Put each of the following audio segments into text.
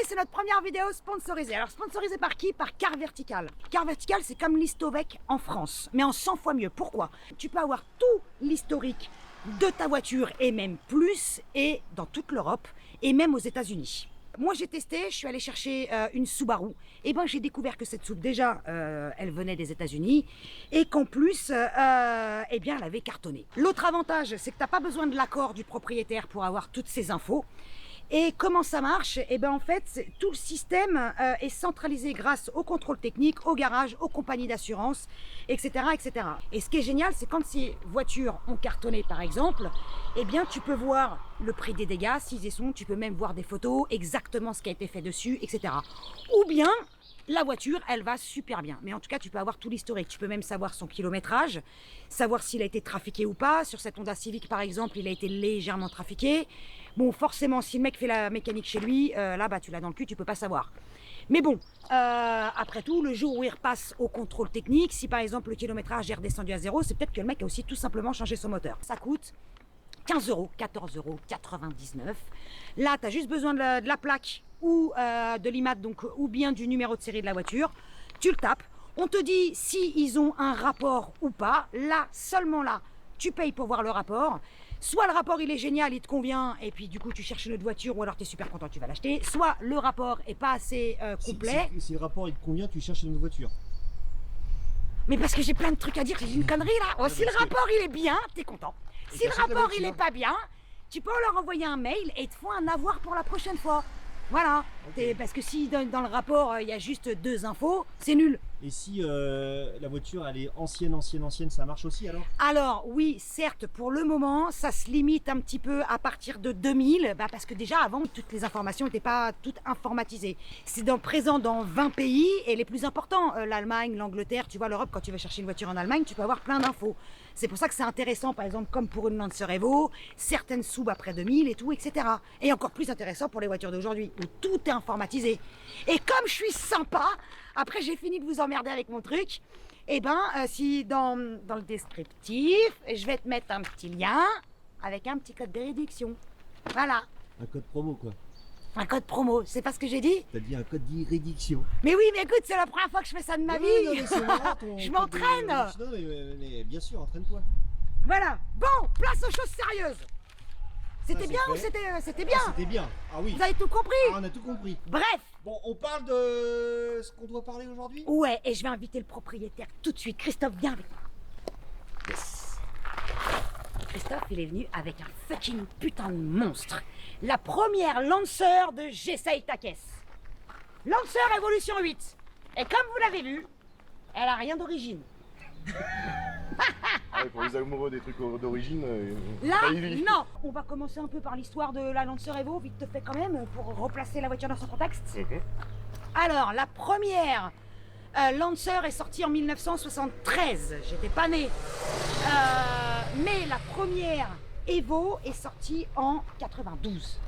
c'est notre première vidéo sponsorisée. Alors sponsorisée par qui? Par Car Vertical. Car Vertical, c'est comme l'Histovec en France, mais en 100 fois mieux. Pourquoi? Tu peux avoir tout l'historique de ta voiture et même plus, et dans toute l'Europe, et même aux États-Unis. Moi j'ai testé, je suis allée chercher une Subaru, et ben j'ai découvert que cette soupe déjà, elle venait des États-Unis, et qu'en plus, eh bien elle avait cartonné. L'autre avantage, c'est que t'as pas besoin de l'accord du propriétaire pour avoir toutes ces infos. Et comment ça marche? Eh bien en fait, tout le système est centralisé grâce au contrôle technique, au garage, aux compagnies d'assurance, etc., etc. Et ce qui est génial, c'est quand ces voitures ont cartonné par exemple, eh bien tu peux voir le prix des dégâts, s'ils y sont, tu peux même voir des photos, exactement ce qui a été fait dessus, etc. Ou bien, la voiture, elle va super bien. Mais en tout cas, tu peux avoir tout l'historique. Tu peux même savoir son kilométrage, savoir s'il a été trafiqué ou pas. Sur cette Honda Civic, par exemple, il a été légèrement trafiqué. Bon, forcément, si le mec fait la mécanique chez lui, là, bah, tu l'as dans le cul, tu peux pas savoir. Mais bon, après tout, le jour où il repasse au contrôle technique, si par exemple le kilométrage est redescendu à 0, c'est peut-être que le mec a aussi tout simplement changé son moteur. Ça coûte 15 €, 14,99 €. Là, tu as juste besoin de la plaque ou de l'IMAT, donc ou bien du numéro de série de la voiture. Tu le tapes. On te dit si ils ont un rapport ou pas. Là, seulement là, tu payes pour voir le rapport. Soit le rapport il est génial, il te convient, et puis du coup tu cherches une autre voiture, ou alors tu es super content, tu vas l'acheter. Soit le rapport est pas assez complet. Si le rapport il te convient, tu cherches une voiture. Mais parce que j'ai plein de trucs à dire, j'ai une connerie là. Oh, si le rapport il est bien, t'es content. Si le rapport il est pas bien, tu peux leur envoyer un mail et ils te font un avoir pour la prochaine fois. Voilà. Okay. Parce que si dans le rapport il y a juste 2 infos, c'est nul. Et si la voiture elle est ancienne, ça marche aussi alors? Alors oui, certes, pour le moment, ça se limite un petit peu à partir de 2000, bah parce que déjà avant, toutes les informations n'étaient pas toutes informatisées. C'est présent dans 20 pays et les plus importants, l'Allemagne, l'Angleterre, tu vois, l'Europe, quand tu vas chercher une voiture en Allemagne, tu peux avoir plein d'infos. C'est pour ça que c'est intéressant, par exemple, comme pour une Lancer Evo, certaines sub après 2000 et tout, etc. Et encore plus intéressant pour les voitures d'aujourd'hui, où tout est informatisé. Et comme je suis sympa, après j'ai fini de vous emmerder avec mon truc, et ben si dans le descriptif, je vais te mettre un petit lien avec un petit code de réduction. Voilà. Un code promo quoi. Un code promo, c'est pas ce que j'ai dit? T'as dit un code de réduction. Mais oui, mais écoute, c'est la première fois que je fais ça de ma vie. Non, mais c'est marrant, je m'entraîne. Non, mais bien sûr, entraîne-toi. Voilà. Bon, place aux choses sérieuses. C'était bien ou c'était bien? C'était bien. Ah oui. Vous avez tout compris? Ah, on a tout compris. Bref. Bon, on parle de ce qu'on doit parler aujourd'hui? Ouais, et je vais inviter le propriétaire tout de suite. Christophe, viens avec moi. Yes. Christophe, il est venu avec un fucking putain de monstre. La première Lancer de J'essaye ta caisse. Lancer Evolution 8. Et comme vous l'avez vu, elle a rien d'origine. Ouais, pour les amoureux des trucs d'origine, là, non. On va commencer un peu par l'histoire de la Lancer Evo, vite te fait quand même, pour replacer la voiture dans son contexte. Alors, la première Lancer est sortie en 1973. J'étais pas née. Mais la première Evo est sortie en 92.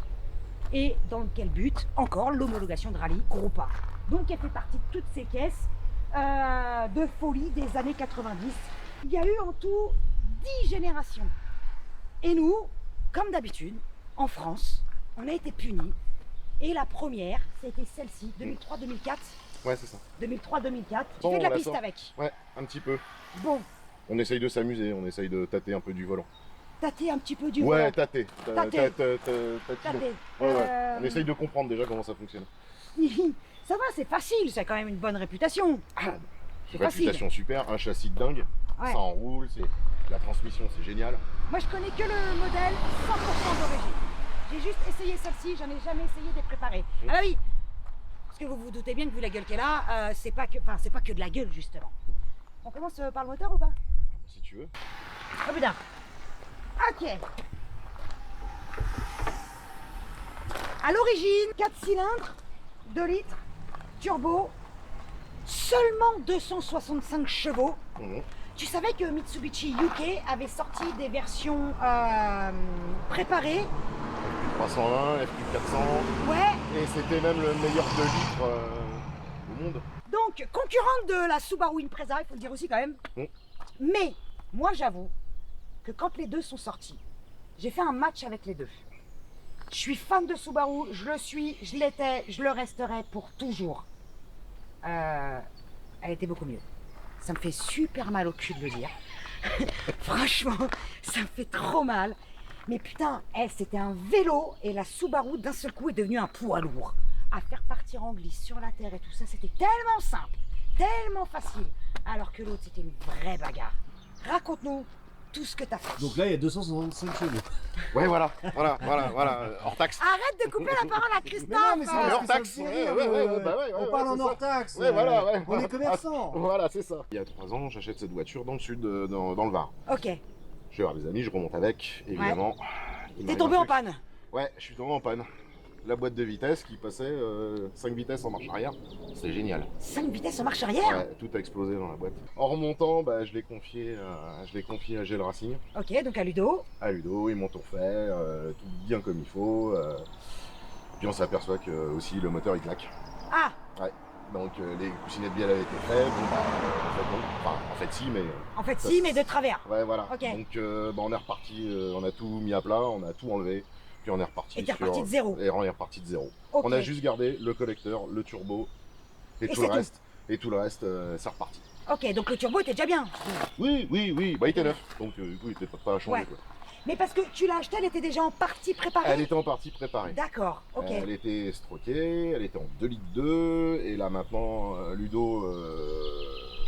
Et dans quel but? Encore l'homologation de rallye groupe A. Donc elle fait partie de toutes ces caisses de folie des années 90. Il y a eu en tout 10 générations. Et nous, comme d'habitude, en France, on a été punis. Et la première, c'était celle-ci, 2003-2004. Ouais, c'est ça. 2003-2004. Tu Bon, fais de la piste avec? Ouais, un petit peu. Bon. On essaye de s'amuser, on essaye de tâter un peu du volant. Tâter un petit peu du volant? Ouais, tâter. Tâter. Ouais. On essaye de comprendre déjà comment ça fonctionne. Ça va, c'est facile, c'est quand même une bonne réputation. C'est facile. Réputation super, un châssis de dingue, ouais. Ça enroule, la transmission c'est génial. Moi je connais que le modèle 100% d'origine. J'ai juste essayé celle-ci, j'en ai jamais essayé de préparer. Ah bah oui, parce que vous vous doutez bien que vu la gueule qu'elle a, c'est pas que de la gueule justement. On commence par le moteur ou pas? Si tu veux. Oh putain. Ok. À l'origine, 4 cylindres, 2 litres, turbo, seulement 265 chevaux. Tu savais que Mitsubishi UK avait sorti des versions préparées? 301, FQ400. Ouais. Et c'était même le meilleur 2 litres au monde. Donc, concurrente de la Subaru Impreza, il faut le dire aussi quand même. Mais, moi j'avoue que quand les deux sont sortis, j'ai fait un match avec les deux. Je suis fan de Subaru, je le suis, je l'étais, je le resterai pour toujours. Elle était beaucoup mieux. Ça me fait super mal au cul de le dire. Franchement, ça me fait trop mal. Mais putain, elle, c'était un vélo et la Subaru d'un seul coup est devenue un poids lourd. À faire partir en glisse sur la terre et tout ça, c'était tellement simple, tellement facile. Alors que l'autre, c'était une vraie bagarre. Raconte-nous tout ce que t'as fait. Donc là, il y a 265 chevaux. Ouais, voilà, hors taxe. Arrête de couper la parole à Christophe. mais c'est hors parce que taxe. ça me fait rire, Ouais, on parle en c'est hors ça. taxe. Ouais, voilà, ouais. On est commerçants. Voilà, c'est ça. Il y a 3 ans, j'achète cette voiture dans le sud, dans le Var. Ok, Je vais voir des amis, je remonte avec, évidemment. Il t'es m'arrive tombé un en truc. panne. Ouais, je suis tombé en panne. La boîte de vitesse qui passait 5 vitesses en marche arrière, c'est génial. 5 vitesses en marche arrière. Ouais, tout a explosé dans la boîte. En remontant, bah, je l'ai confié à GL Racing, Ok, donc à Ludo. à Ludo, ils m'ont tout refait, tout bien comme il faut. Puis on s'aperçoit que aussi le moteur il claque. Ah, Donc les coussinets de bielle avaient été faits, bon bah en fait non, enfin en fait si mais en fait Ça, si, mais de travers. ouais voilà. Ok. Donc bah, on est reparti, on a tout mis à plat, on a tout enlevé, puis on est reparti. Et t'es reparti de zéro. Et on est reparti de zéro. Ok. On a juste gardé le collecteur, le turbo et tout c'est le tout. reste. Et tout le reste, c'est reparti. Ok, donc le turbo était déjà bien. Oui, bah il était neuf, donc du coup il était pas à changer Ouais. quoi. Mais parce que tu l'as acheté, elle était déjà en partie préparée. Elle était en partie préparée. D'accord, ok. Elle était stroquée, elle était en 2 litres 2, et là maintenant Ludo.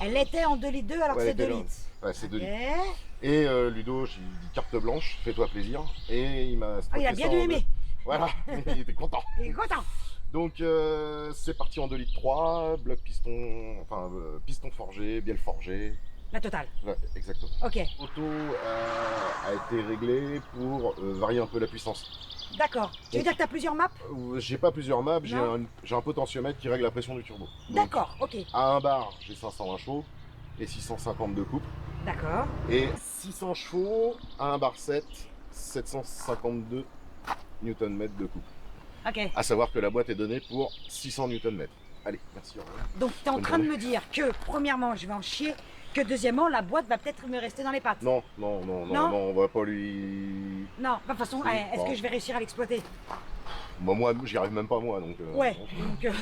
Elle était en 2 litres 2 alors Ouais, que c'est elle 2 était là. litres. Ouais, c'est 2 Ok. litres. Et Ludo, j'ai dit carte blanche, fais-toi plaisir. Et il m'a Ah, stroqué il a bien ça dû en aimer. deux. Voilà, il était content. Il est content. Donc c'est parti en 2 litres 3, bloc piston, enfin piston forgé, bielle forgée. La totale. Ouais, exactement. Ok, L'auto a été réglé pour varier un peu la puissance. d'accord. Tu veux dire que t'as plusieurs maps? J'ai pas plusieurs maps, Non. j'ai un potentiomètre qui règle la pression du turbo. Donc, D'accord, ok. à un bar, j'ai 520 chevaux et 650 de couple. D'accord. Et 600 chevaux à un bar 7, 752 Nm de couple. Ok. À savoir que la boîte est donnée pour 600 Nm. Allez, merci. Au revoir. Donc t'es en Bonne train de journée. me dire que, premièrement, je vais en chier, que deuxièmement, la boîte va peut-être me rester dans les pattes. Non, Non. on va pas lui. Non, de toute façon, Si, est-ce bon. que je vais réussir à l'exploiter? Moi, j'y arrive même pas moi, donc. Ouais. non. Donc,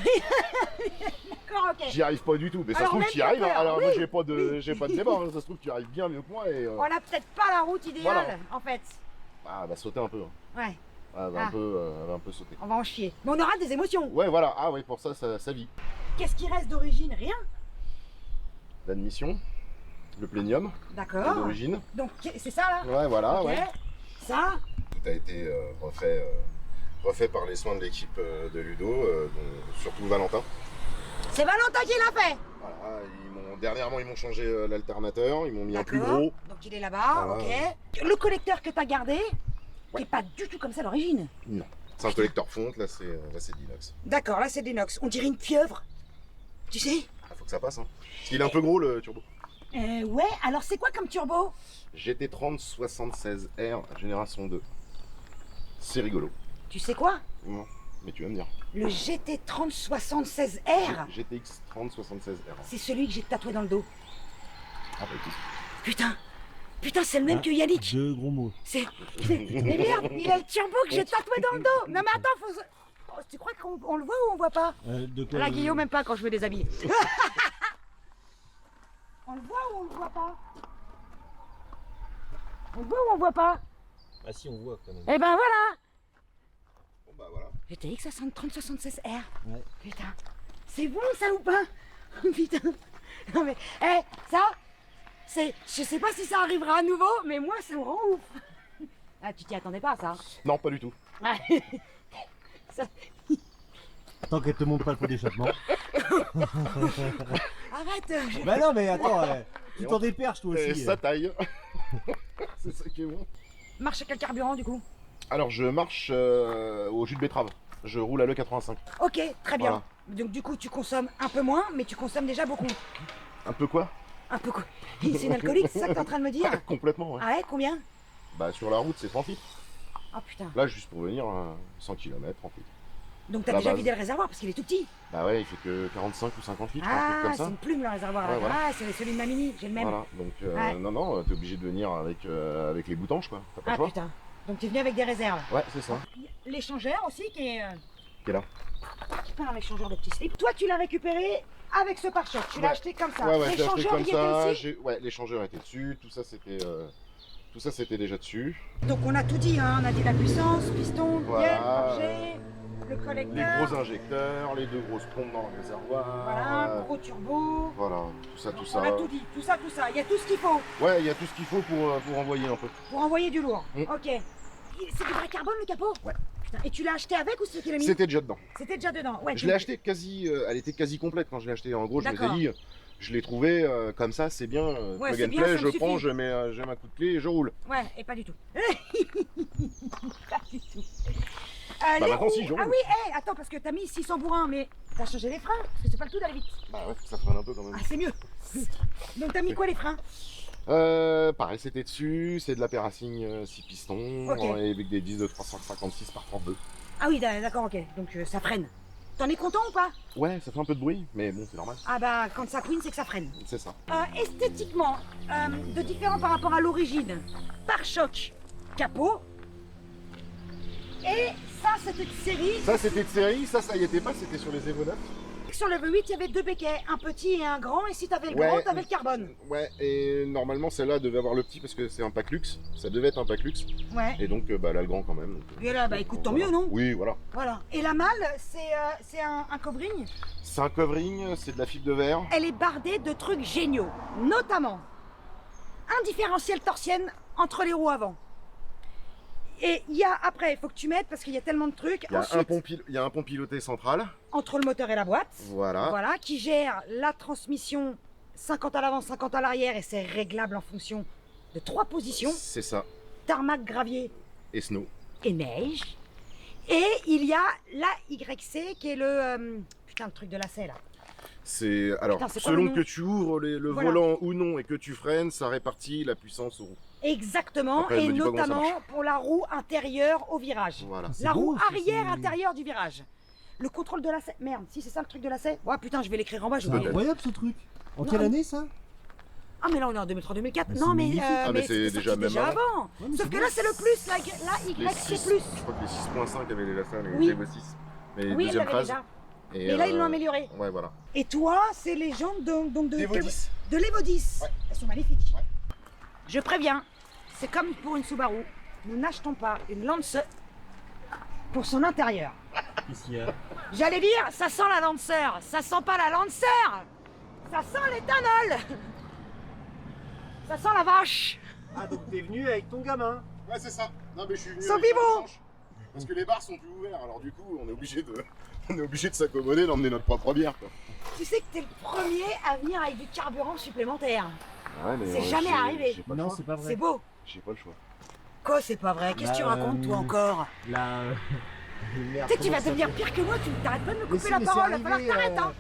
d'accord, ok. J'y arrive pas du tout, mais ça se Alors, trouve même que tu y arrives. pas peur, Alors oui, moi, j'ai pas de, oui. j'ai pas de débat. Hein. Ça se trouve que tu y arrives bien mieux que moi et. On a peut-être pas la route idéale, Voilà. en fait. Ah, elle va sauter un peu. Hein. Ouais, Ah, elle va Ah. elle va un peu sauter. on va en chier. Mais on aura des émotions. Ouais, voilà. Ah, ouais, pour ça vit. Qu'est-ce qui reste d'origine? Rien. L'admission, le plénium, c'est D'accord. d'origine. Donc, c'est ça, là? Ouais, voilà, Ok. ouais. Ça? Tout a été refait par les soins de l'équipe de Ludo, dont surtout Valentin. C'est Valentin qui l'a fait. Voilà, dernièrement, ils m'ont changé l'alternateur, ils m'ont mis un plus D'accord. gros. Donc il est là-bas, Voilà. ok. Le collecteur que t'as gardé, qui est pas du tout comme ça à l'origine. Non. C'est un collecteur fonte, là c'est d'inox. D'accord, là c'est de l'inox. On dirait une pieuvre. Tu sais? Ah, faut que ça passe, hein. Parce qu'il est un peu gros le turbo. Ouais, alors c'est quoi comme turbo? GT30 76R génération 2. C'est rigolo. Tu sais quoi? Non, mais tu vas me dire. Le GT30 76R, GTX 30 76R. c'est celui que j'ai tatoué dans le dos. Ah, bah écoute. Putain, c'est le même que Yannick. Deux gros mots. Mais merde, il a le turbo que j'ai tatoué dans le dos. Non mais attends, oh, tu crois qu'on le voit ou on voit pas? De quoi Là, Guillaume, même pas quand je me déshabille. On le voit ou on le voit pas? On le voit ou on le voit pas? Ah si, on voit quand même. Eh ben voilà! Bon bah voilà. GTX 3076R. Ouais. Putain, c'est bon ça ou pas? Putain. Non mais, ça, je sais pas si ça arrivera à nouveau, mais moi ça me rend ouf. Ah, tu t'y attendais pas ça? Non, pas du tout. Ah, ça- Tant qu'elle te montre pas le pot d'échappement. Arrête! Bah non, mais attends, tu t'en déperches toi Et aussi. ça taille. C'est ça qui est bon. Marche à quel carburant du coup? Alors je marche au jus de betterave. Je roule à l'E85. Ok, très bien. Voilà. Donc du coup tu consommes un peu moins, mais tu consommes déjà beaucoup. Un peu quoi? Un peu quoi? C'est une alcoolique, c'est ça que t'es en train de me dire? Complètement, ouais. Ah ouais, combien? Bah sur la route c'est 30 litres. Oh putain. Là juste pour venir 100 km, 30 litres. Donc t'as La déjà base. vidé le réservoir parce qu'il est tout petit. Bah ouais, il fait que 45 ou 50 litres, un Ah, truc comme c'est ça. une plume le réservoir. là. Ouais, voilà. Ah, c'est celui de ma mini, j'ai le même. Voilà, donc Ouais. non, t'es obligé de venir avec les boutanges quoi. T'as pas Ah le choix. putain. Donc tu es venu avec des réserves. Ouais, c'est ça. L'échangeur aussi qui est... Qui est là. Tu parles un échangeur de petits slips. Toi tu l'as récupéré avec ce pare-choc. Tu l'as Ouais. acheté comme ça. Ouais, ouais, je l'ai acheté L'échangeur comme il était ça. aussi. Ouais, l'échangeur était dessus. Tout ça, c'était déjà dessus. Donc on a tout dit, hein. On a dit la puissance, piston, Voilà. bielle, forgé, le Les collecteur. gros injecteurs, les 2 grosses pompes dans le réservoir. Voilà, gros turbo. Voilà, tout ça. On a tout dit, tout ça. Il y a tout ce qu'il faut Ouais, il y a tout ce qu'il faut pour envoyer un peu. pour envoyer du lourd. Mm. Ok. C'est du vrai carbone le capot? Ouais. Putain, et tu l'as acheté avec ou c'est toi qui l'as mis? C'était déjà dedans. C'était déjà dedans. Ouais. Je l'ai acheté quasi, elle était quasi complète quand je l'ai acheté. En gros, je les ai D'accord. dit, je l'ai trouvé comme ça, c'est bien. Ouais, Plug c'est and bien, play, ça me je prends, suffit. j'ai ma coup de clé et je roule. Ouais, et pas du tout. Pas du tout. Bah les maintenant, si, roues. je roule. Ah oui, attends, parce que t'as mis 600 bourrins, mais t'as changé les freins, parce que c'est pas le tout d'aller vite. Bah ouais, ça freine un peu quand même. Ah, c'est mieux. Donc t'as mis quoi les freins? Pareil, c'était dessus, c'est de la Perracing 6 pistons, Ok. avec des disques de 356 par 32. Ah oui, d'accord, ok. Donc ça freine. T'en es content ou pas? Ouais, ça fait un peu de bruit, mais bon, c'est normal. Ah bah, quand ça couine, c'est que ça freine. C'est ça. Esthétiquement, de différent par rapport à l'origine. Pare-choc, capot. Et ça, c'était de série. Ça, c'était de série, ça y était pas, c'était sur les Evo 9. Sur le V8, il y avait 2 béquets, un petit et un grand. Et si t'avais le grand, t'avais le carbone. Ouais, et normalement, celle-là devait avoir le petit parce que c'est un pack luxe. Ça devait être un pack luxe. Ouais. Et donc, bah, là, le grand quand même. Donc, Et là, bah écoute, tant voilà. mieux, non? Oui, voilà. Voilà. Et la malle, c'est un covering. C'est un covering, c'est de la fibre de verre. Elle est bardée de trucs géniaux. Notamment, un différentiel torsienne entre les roues avant. Et il y a, après, il faut que tu mettes, parce qu'il y a tellement de trucs. Il y a, Ensuite, il y a un pont piloté central. entre le moteur et la boîte. Voilà. Voilà, qui gère la transmission 50 à l'avant, 50 à l'arrière, et c'est réglable en fonction de 3 positions. C'est ça. Tarmac, gravier Et snow. et neige. Et il y a la YC qui est le... putain, le truc de lacet là. C'est alors Putain, c'est quoi le selon nom que tu ouvres le Voilà. volant ou non et que tu freines, ça répartit la puissance aux roues. Exactement, Après, elle et me dit pas comment ça notamment marche. pour la roue intérieure au virage. Voilà. C'est La roue beau, ça, arrière c'est- intérieure du virage. Le contrôle de lacet. Merde, si c'est ça le truc de lacet. Ouais, putain, je vais l'écrire en bas. Je C'est vais... incroyable ce truc. En Non, quelle mais- année ça? Ah, mais là, on est en 2003-2004. Mais Non, c'est mais, magnifique. Ah, mais c'est c'était déjà sorti même déjà avant. avant. Ouais, mais Sauf c'est que beau. là, c'est le plus. La Les YC six- plus. Je crois que les 6.5 avaient les lacets, les Oui. Evo 6. Mais Oui, elle deuxième l'avait phase. déjà. Et Et là, ils l'ont amélioré. Ouais, voilà. Et toi, c'est les jantes de Evo 10. de l'Evo 10. Ouais. Elles sont magnifiques. Ouais. Je préviens, c'est comme pour une Subaru. Nous n'achetons pas une Lancer pour son intérieur. Qu'est-ce qu'il y a? J'allais dire, ça sent la Lancer. Ça sent pas la Lancer. Ça sent l'éthanol. Ça sent la vache. Ah, donc t'es venu avec ton gamin? Ouais, c'est ça. Non, mais je suis venu. Sans avec un pivot. dimanche. Parce que les bars sont plus ouverts, alors du coup, on est obligé de s'accommoder, d'emmener notre propre bière, quoi. Tu sais que t'es le premier à venir avec du carburant supplémentaire. Ouais, mais C'est jamais arrivé. J'ai pas, Non, c'est pas vrai. C'est beau. j'ai pas le choix. Quoi, c'est pas vrai? Qu'est-ce que tu Bah, racontes, toi, encore? La. Merde, Tu sais que tu vas comment ça devenir s'appelle? pire que moi, tu t'arrêtes pas de me Mais couper si, la mais parole, c'est il va falloir que arrivé, t'arrêtes, hein.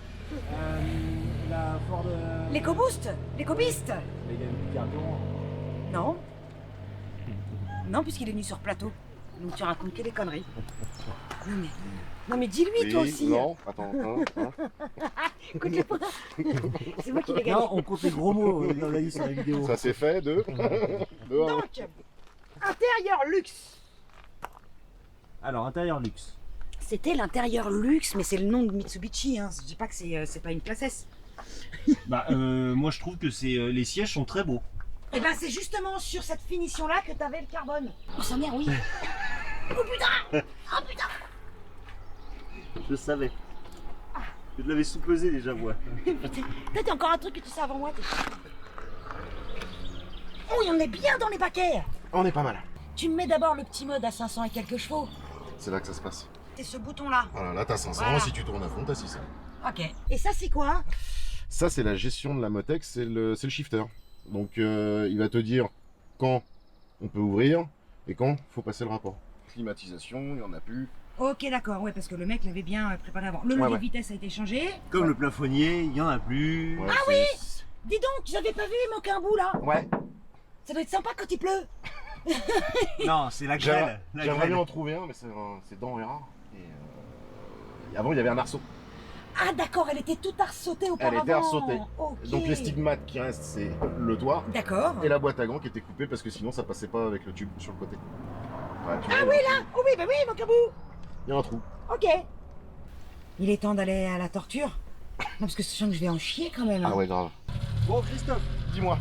La Ford. L'éco-boost? L'éco-beast? Mais il y a eu du carburant. Non. Non, puisqu'il est venu sur plateau. Donc tu racontes que des conneries. Non mais dis-lui toi Oui, aussi. non, attends, hein. Écoute-le pas. C'est moi qui l'ai gagné. Non, on compte les gros mots, on a dit sur la vidéo. Ça c'est fait de 1. Donc, intérieur luxe. Alors, intérieur luxe. C'était l'intérieur luxe, mais c'est le nom de Mitsubishi. Hein. Je dis pas que c'est pas une classe S. Bah, moi je trouve que les sièges sont très beaux. Et ben c'est justement sur cette finition-là que t'avais le carbone. Oh sa mère, oui. Oh putain. Oh putain. Je savais. Je l'avais sous-pesé déjà, moi. Putain, t'as encore un truc que tu sais avant moi. Oh, il y en est bien dans les paquets. On est pas mal. Tu me mets d'abord le petit mode à 500 et quelques chevaux. C'est là que ça se passe. C'est ce bouton-là. Voilà, là t'as 500, Voilà. si tu tournes à fond, t'as 600. Ok. Et ça, c'est quoi? Ça c'est la gestion de la Motec, c'est le shifter. Donc il va te dire quand on peut ouvrir et quand faut passer le rapport. Climatisation, il n'y en a plus. Ok, d'accord. Ouais, parce que le mec l'avait bien préparé avant. Le Ouais, levier ouais. de vitesse a été changé. Comme le plafonnier, il y en a plus. Ouais, Ah oui. Dis donc, j'avais pas vu, il manquait un bout là. Ouais. Ça doit être sympa quand il pleut. Non, c'est la grêle. La J'aimerais grêle. bien en trouver un, mais c'est denrée rare. Et avant il y avait un arceau. Ah d'accord, elle était toute arceautée auparavant. Elle était arceautée. Ok. Donc les stigmates qui restent, c'est le toit D'accord. et la boîte à gants qui était coupée parce que sinon ça passait pas avec le tube sur le côté. Ouais, tu Ah vois, oui, là. Oh oui, bah oui, mon cabou. il y a un trou. Ok. Il est temps d'aller à la torture. Non, parce que je sens que je vais en chier quand même. Hein. Ah ouais, grave. Bon, Christophe, Dis-moi.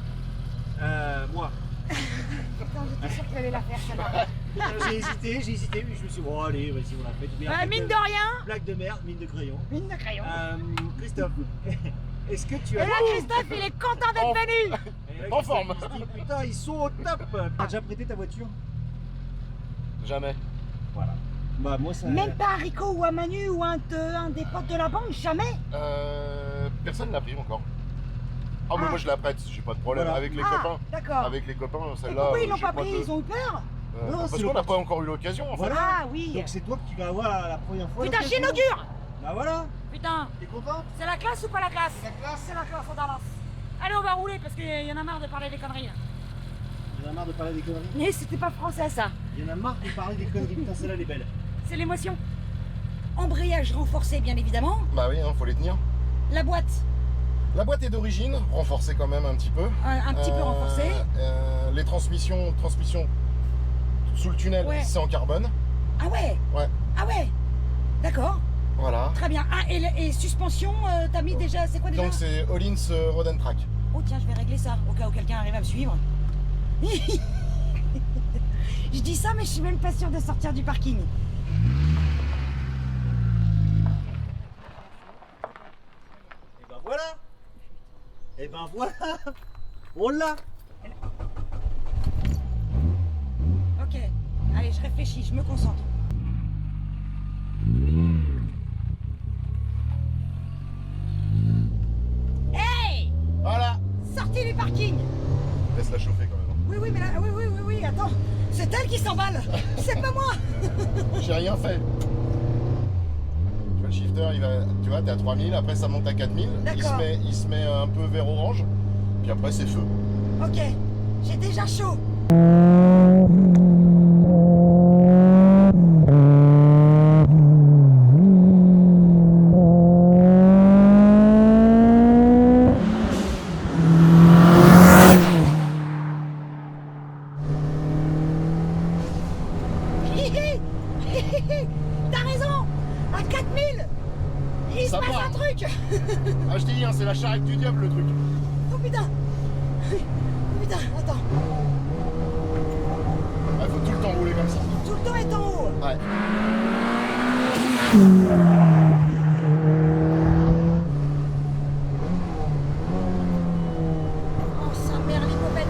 moi, Putain, j'étais sûr qu'il allait la faire, celle-là. j'ai hésité, mais je me suis dit, bon, allez, vas-y, on la fait. Mais arrête Mine de rien. blague de merde, mine de crayon. Mine de crayon. Christophe, est-ce que tu Et as. là, Christophe, il est content d'être venu. Et là, En forme. il se dit, putain, ils sont au top. T'as déjà prêté ta voiture? Jamais. Voilà. Bah, moi, ça. Même pas à Rico ou à Manu ou un des potes de la banque, jamais. Personne l'a pris encore. Ah, mais Ah. moi je la prête, j'ai pas de problème. Voilà. Avec les Ah, copains. d'accord. Avec les copains, Et celle-là. pourquoi ils l'ont j'ai pas pris? de- Ils ont eu peur. Non, parce c'est qu'on n'a le- pas encore eu l'occasion en fait. Voilà. Ah oui. Donc, c'est toi qui vas avoir la première fois. Putain, l'occasion. j'inaugure. Bah, voilà. Putain, T'es content? c'est la classe ou pas la classe? La classe. C'est la classe, on avance. Allez, on va rouler parce qu'il y en a marre de parler des conneries. Il y en a marre de parler des conneries. Mais c'était pas français ça. Il y en a marre de parler des conneries. Putain, celle-là, elle est belle. C'est l'émotion. Embrayage renforcé, bien évidemment. Bah oui, hein, faut les tenir. La boîte, La boîte est d'origine, renforcée quand même un petit peu. un petit peu renforcée. Les transmissions sous le tunnel, Ouais. c'est en carbone. Ah ouais. Ouais. Ah ouais. D'accord. Voilà. Très bien. Ah, et suspension, t'as mis déjà. C'est quoi déjà? Donc c'est Hollins Road and Track. Oh tiens, je vais régler ça au cas où quelqu'un arrive à me suivre. Je dis ça, mais je suis même pas sûre de sortir du parking. Et ben voilà. Et ben voilà. On l'a. Ok. Allez, je réfléchis, je me concentre. Hey! Voilà. Sortie du parking! Laisse la chauffer quand même. Oui, oui, mais là, oui, attends. C'est elle qui s'emballe. C'est pas moi. J'ai rien fait. Tu vois, le shifter, tu vois, t'es à 3000, après ça monte à 4000. D'accord. Il se met un peu vers orange, puis après c'est feu. Ok, j'ai déjà chaud. T'as raison. À 4000, il se Ça passe part. un truc. Ah, je t'ai dit, hein, c'est la charrette du diable le truc. Oh putain. Oh putain, attends. Il faut tout le temps rouler comme ça. Tout le temps est en haut. Ouais. Oh, sa mère, l'hypopète.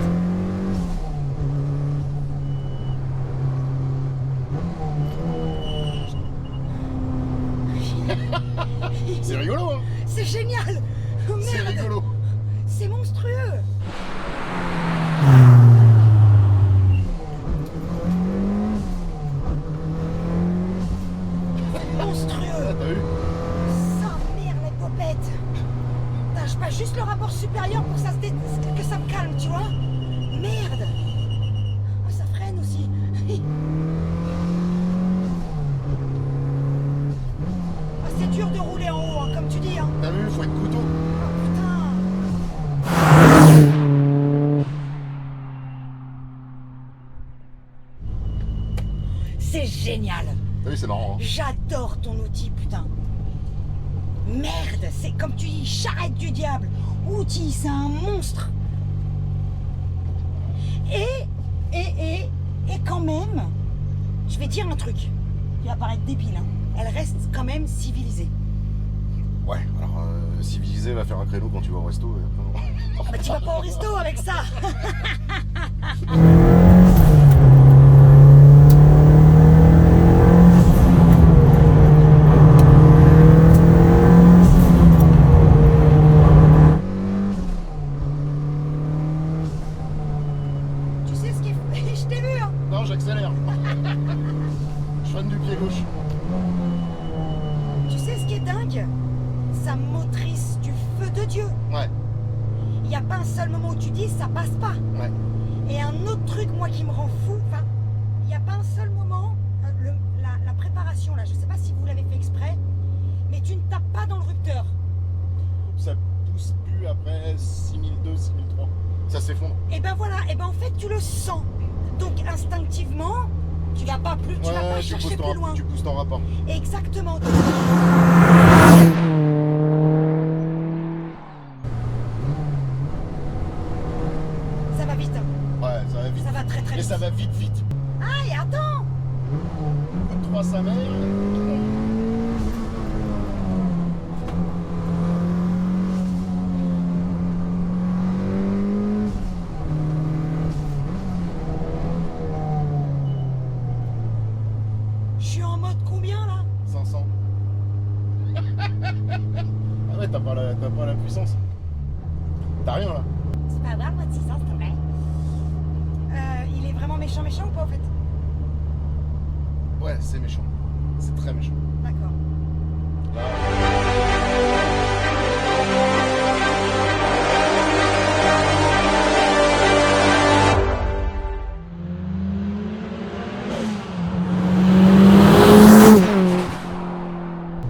C'est rigolo, hein. C'est génial. Oh, C'est merde. rigolo. C'est monstrueux. C'est monstrueux. Ah, t'as vu? Sa mère, l'hypopète. Putain, je passe juste le rapport supérieur pour que que ça me calme, tu vois. Merde. Oh, ça freine aussi. Ah, c'est dur de rouler en haut, hein, comme tu dis. Hein. T'as vu? Faut être couteau. Oh, putain. C'est génial. T'as vu, c'est marrant, hein. J'adore ton outil, putain. Merde, c'est comme tu dis, charrette du diable. Outil, c'est un monstre. Et quand même, je vais dire un truc qui va paraître débile, hein. Elle reste quand même civilisée. Ouais, alors civilisé va faire un créneau quand tu vas au resto. Bah, tu vas pas au resto avec ça. Tu sais ce qu'il faut. Je t'ai vu, hein. Non, j'accélère. Je freine du pied gauche. Tu sais ce qui est dingue? Ça motrice du feu de Dieu. Ouais, Il n'y a pas un seul moment où tu dis ça passe pas. ouais. Et un autre truc, moi, qui me rend fou, enfin, il n'y a pas un seul moment, la préparation, là, je sais pas si vous l'avez fait exprès, mais tu ne tapes pas dans le rupteur. Ça pousse plus après 6002, 6003. Ça s'effondre. Et ben voilà, et ben en fait, tu le sens. Donc, instinctivement, Tu vas pas plus, tu vas pas Ouais, chercher plus loin. tu pousses ton rapport. Exactement. Ça va vite. Hein. Ouais, ça va vite. Ça va très très Mais vite. ça va vite, vite. Ah, et attends. Coup de 3 sa mère. Je suis en mode combien là? 500. Ah ouais, t'as pas la puissance. T'as rien là. Tu peux avoir mode 600 s'il te plaît. Il est vraiment méchant ou pas en fait? Ouais, c'est méchant. C'est très méchant. D'accord.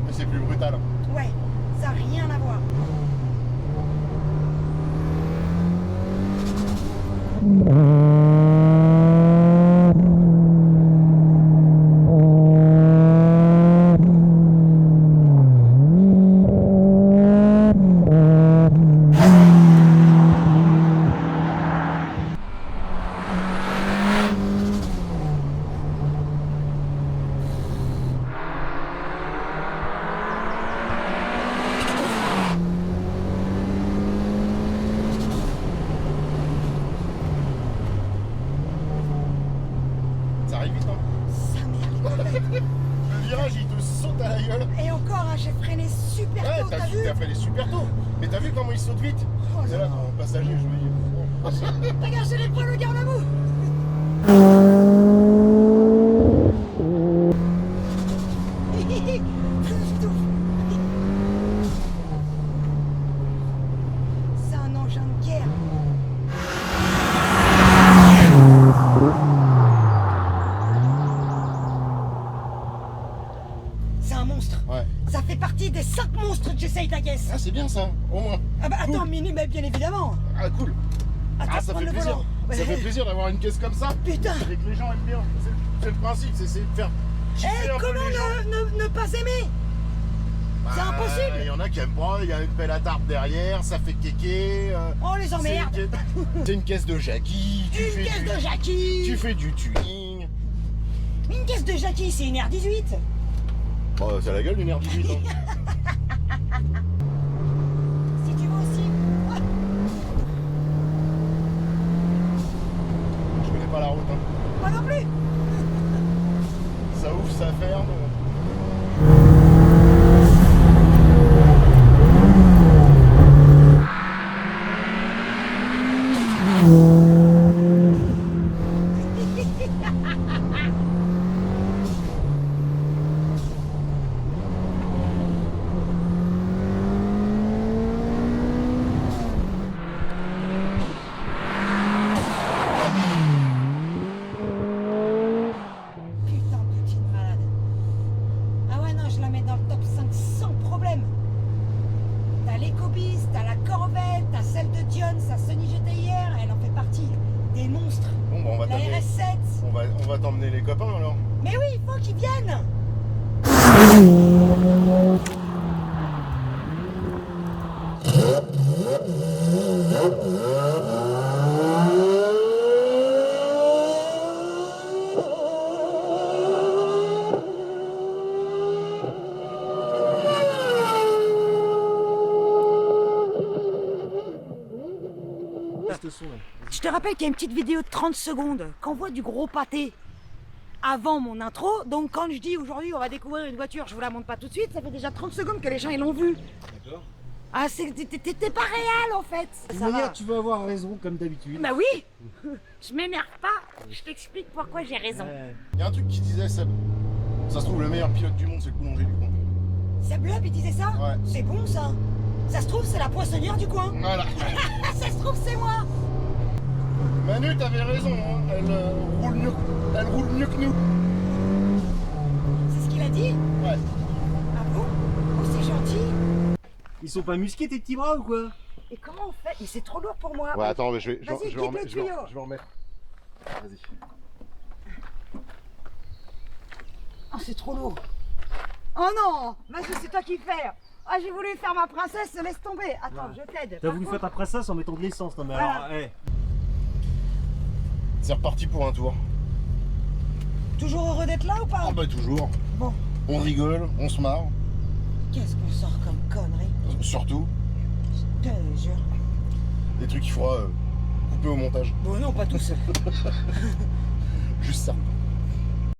Mais c'est plus brutal. Ouais, ça n'a rien à voir. Ça arrive vite, hein. Sa mère, les copains. Le virage, il te saute à la gueule. Et encore, hein, j'ai freiné super Ouais, tôt, t'as vu? t'as fait les super tôt. Mais t'as vu comment il saute vite? Oh, C'est là non. quand passager, je me dis. Oh. Regarde, j'ai les poils au garde à vous. C'est un engin de guerre. C'est un monstre. Ouais. Ça fait partie des 5 monstres que j'essaye d'agacer. Ah, c'est bien ça, au moins. Ah bah attends, Cool. Mini, mais bien évidemment. Ah, cool. Attends, Ah, ça prends fait le plaisir. volant. Ça fait plaisir d'avoir une caisse comme ça. Putain. Et que les gens aiment bien. C'est le principe, c'est de faire Eh, kiffer un peu comment les gens. ne pas aimer? C'est Bah, impossible. Il y en a qui aiment pas, il y a une pelle à tarte derrière, ça fait kéké. On les emmerde. C'est une caisse de Jackie. Une caisse de Jackie. Tu fais du tuning. Une caisse de Jackie, c'est une R18. Oh, c'est la gueule d'une R18. Hein. Si tu veux aussi. Ah, Je connais pas la route. Hein. moi non plus. Ça ouvre, ça ferme. Putain, petite malade. Ah ouais, non, je la mets dans le top 5 sans problème. T'as l'EcoBeast, t'as la Corvette, t'as celle de Dion, sa Sony GTIR, elle en fait partie. Des monstres. Bon, bah, on va La t'emmener. RS7. On va t'emmener les copains alors. Mais oui, il faut qu'ils viennent. Ce son là. Je te rappelle qu'il y a une petite vidéo de 30 secondes qu'on voit du gros pâté avant mon intro. Donc quand je dis aujourd'hui on va découvrir une voiture, je vous la montre pas tout de suite, ça fait déjà 30 secondes que les gens ils l'ont vue. D'accord. Ah, t'es pas réel en fait. De toute Ça va. manière, tu vas avoir raison comme d'habitude. Bah oui. Je m'énerve pas. Je t'explique pourquoi j'ai raison. Il y a un truc qui disait, Seb. Ça se trouve, le meilleur pilote du monde, c'est le boulanger du coin. Seb Loeb, il disait ça? Ouais. C'est bon ça. Ça se trouve, c'est la poissonnière du coin. Voilà. Ça se trouve, c'est moi. Manu, t'avais raison, hein. Elle roule mieux que nous. C'est ce qu'il a dit? Ouais. Ah bon? Oh, c'est gentil. Ils sont pas musqués tes petits bras ou quoi? Et comment on fait? Mais c'est trop lourd pour moi. Ouais, attends, mais je vais Vas-y, quitte le tuyau. remettre. Vas-y. Oh, c'est trop lourd. Oh non, vas-y, c'est toi qui fais. Ah, j'ai voulu faire ma princesse, laisse tomber. Attends, Ouais. je t'aide. T'as Par voulu contre- faire ta princesse en mettant de l'essence, non mais Voilà. alors, eh. C'est reparti pour un tour. Toujours heureux d'être là ou pas? Ah bah toujours. Bon, On rigole, on se marre. qu'est-ce qu'on sort comme connerie? Surtout, Je te jure. des trucs qu'il faudra couper au montage. Bon, non, pas tous. Juste ça.